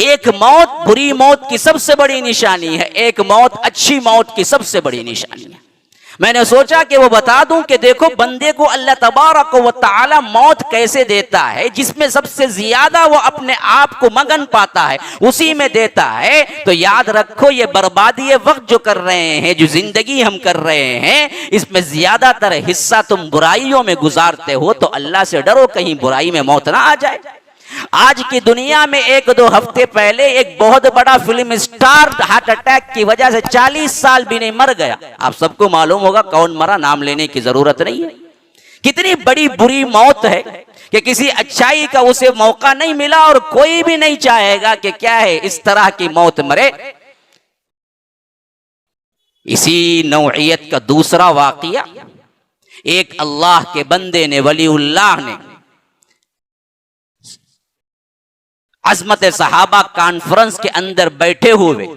एक मौत बुरी मौत की सबसे बड़ी निशानी है, एक मौत अच्छी मौत की सबसे बड़ी निशानी है। मैंने सोचा कि वो बता दूं कि देखो बंदे को अल्लाह तबारक व तआला मौत कैसे देता है, जिसमें सबसे ज्यादा वो अपने आप को मगन पाता है उसी में देता है। तो याद रखो ये बर्बादी वक्त जो कर रहे हैं, जो जिंदगी हम कर रहे हैं, इसमें ज्यादातर हिस्सा तुम बुराइयों में गुजारते हो। तो अल्लाह से डरो कहीं बुराई में मौत ना आ जाए। आज की दुनिया में एक दो हफ्ते पहले एक बहुत बड़ा फिल्म स्टार हार्ट अटैक की वजह से 40 साल भी नहीं मर गया। आप सबको मालूम होगा कौन मरा, नाम लेने की जरूरत नहीं है। कितनी बड़ी बुरी मौत है कि किसी अच्छाई का उसे मौका नहीं मिला और कोई भी नहीं चाहेगा कि क्या है इस तरह की मौत मरे। इसी नौइयत का दूसरा वाकया, एक अल्लाह के बंदे ने, वलीउल्लाह ने, अज़मत सहाबा कॉन्फ्रेंस के अंदर बैठे हुए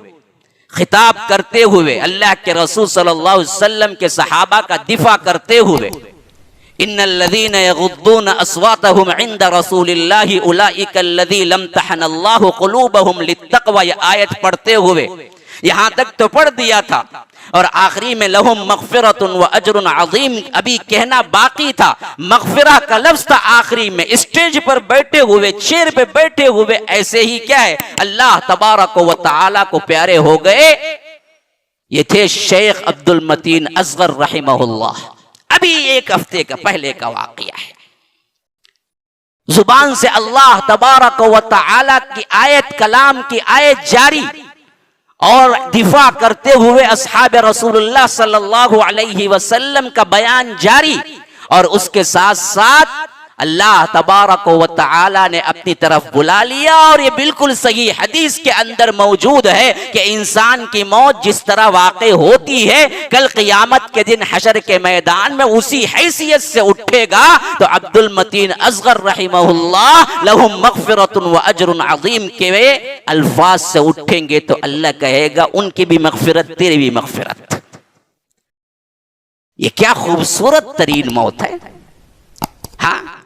खिताब करते हुए अल्लाह के रसूल सल्लल्लाहु अलैहि वसल्लम के सहाबा का दिफा करते हुए, इन्नल्लज़ीना यग़ुद्दूना अस्वातहुम इंदा रसूलिल्लाहि उलाइका अल्लज़ी लम तहनल्लाहु क़ुलूबहुम लित्तक़वा, ये आयत पढ़ते हुए यहां तक तो पढ़ दिया था और आखिरी में लहुम मग़फ़िरतुन व अज्रुन अज़ीम अभी कहना बाकी था। मग़फ़िरा का लफ्ज़ था आखिरी में। स्टेज पर बैठे हुए, चेयर पे बैठे हुए ऐसे ही क्या है अल्लाह तबारक व तआला को प्यारे हो गए। ये थे शेख अब्दुल मतीन असगर रहमहुल्लाह। अभी एक हफ्ते का पहले का वाक़या है। जुबान से अल्लाह तबारक व तआला की आयत, कलाम की आयत जारी और दिफा करते हुए अस्हाब रसूलुल्लाह सल्लल्लाहु अलैहि वसल्लम का बयान जारी, और उसके साथ साथ अल्लाह तबारक व तआला ने अपनी तरफ बुला लिया। और ये बिल्कुल सही हदीस के अंदर मौजूद है कि इंसान की मौत जिस तरह वाक़ई होती है, कल क़यामत के दिन हशर के मैदान में उसी हैसियत से उठेगा। तो अब्दुल मतीन असगर रहमहुल्लाह लहुम मग़फ़िरतुन व अज्रुन अज़ीम के वे अल्फाज से उठेंगे तो अल्लाह कहेगा उनकी भी मग़फ़िरत, तेरी भी मग़फ़िरत। ये क्या खूबसूरत तरीन मौत है। हाँ,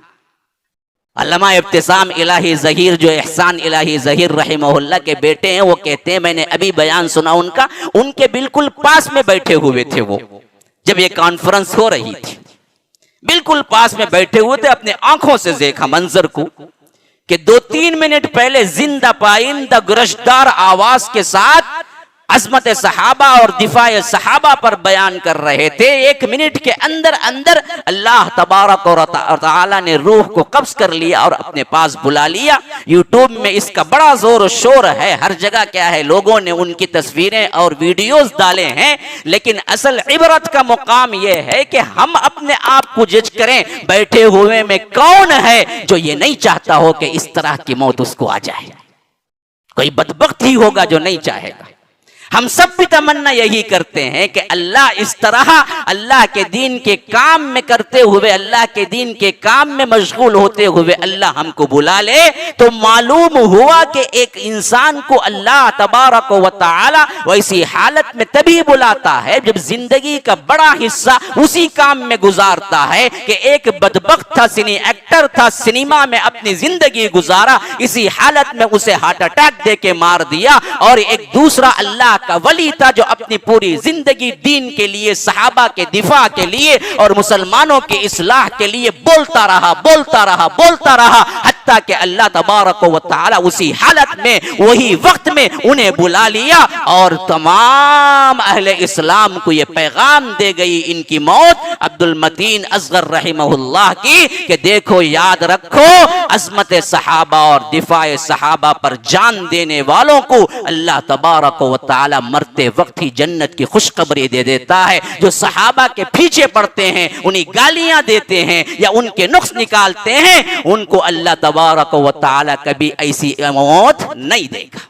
अल्लामा इब्तिसाम इलाही ज़हीर जो एहसान इलाही ज़हीर रहमहुल्लाह के बेटे हैं, वो कहते हैं मैंने अभी बयान सुना उनका, उनके बिल्कुल पास में बैठे हुए थे वो, जब ये कॉन्फ्रेंस हो रही थी, बिल्कुल पास में बैठे हुए थे। अपने आंखों से देखा मंजर को कि 2-3 मिनट पहले जिंदा पाइंदा गुरशदार आवाज के साथ अज़मत सहाबा और दिफाए सहाबा पर बयान कर रहे थे। 1 मिनट के अंदर अंदर अल्लाह तबारक और तआला ने रूह को कब्ज़ कर लिया और अपने पास बुला लिया। यूट्यूब में इसका बड़ा जोर शोर है, हर जगह क्या है लोगों ने उनकी तस्वीरें और वीडियोस डाले हैं। लेकिन असल इबरत का मुकाम यह है कि हम अपने आप को जज करें, बैठे हुए में कौन है जो ये नहीं चाहता हो कि इस तरह की मौत उसको आ जाए। कोई बदबख्त ही होगा जो नहीं चाहेगा। हम सब भी तमन्ना यही करते हैं कि अल्लाह इस तरह अल्लाह के दीन के काम में करते हुए, अल्लाह के दीन के काम में मशगूल होते हुए अल्लाह हमको बुला ले। तो मालूम हुआ कि एक इंसान को अल्लाह तबारक व तआला वैसी हालत में तभी बुलाता है जब जिंदगी का बड़ा हिस्सा उसी काम में गुजारता है। कि एक बदबख्त था, सिनी एक्टर था, सिनेमा में अपनी जिंदगी गुजारा, इसी हालत में उसे हार्ट अटैक दे के मार दिया। और एक दूसरा अल्लाह का वली था जो अपनी पूरी जिंदगी दीन के लिए, सहाबा के दिफा के लिए और मुसलमानों के इस्लाह के लिए बोलता रहा, बोलता रहा, बोलता रहा, हत्ता कि अल्लाह तबारक व तआला उसी हालत में, वही वक्त में उन्हें बुला लिया और तमाम अहले इस्लाम को यह पैगाम दे गई इनकी मौत अब्दुल मतीन असगर रहमहुल्लाह की कि देखो, याद रखो, अज़मत सहाबा और दिफाए सहाबा पर जान देने वालों को अल्लाह तबारक व तआला मरते वक्त ही जन्नत की खुशखबरी दे देता है। जो सहाबा के पीछे पड़ते हैं, उन्हें गालियां देते हैं या उनके नुक्स निकालते हैं, उनको अल्लाह तबारक व तआला कभी ऐसी मौत नहीं देगा।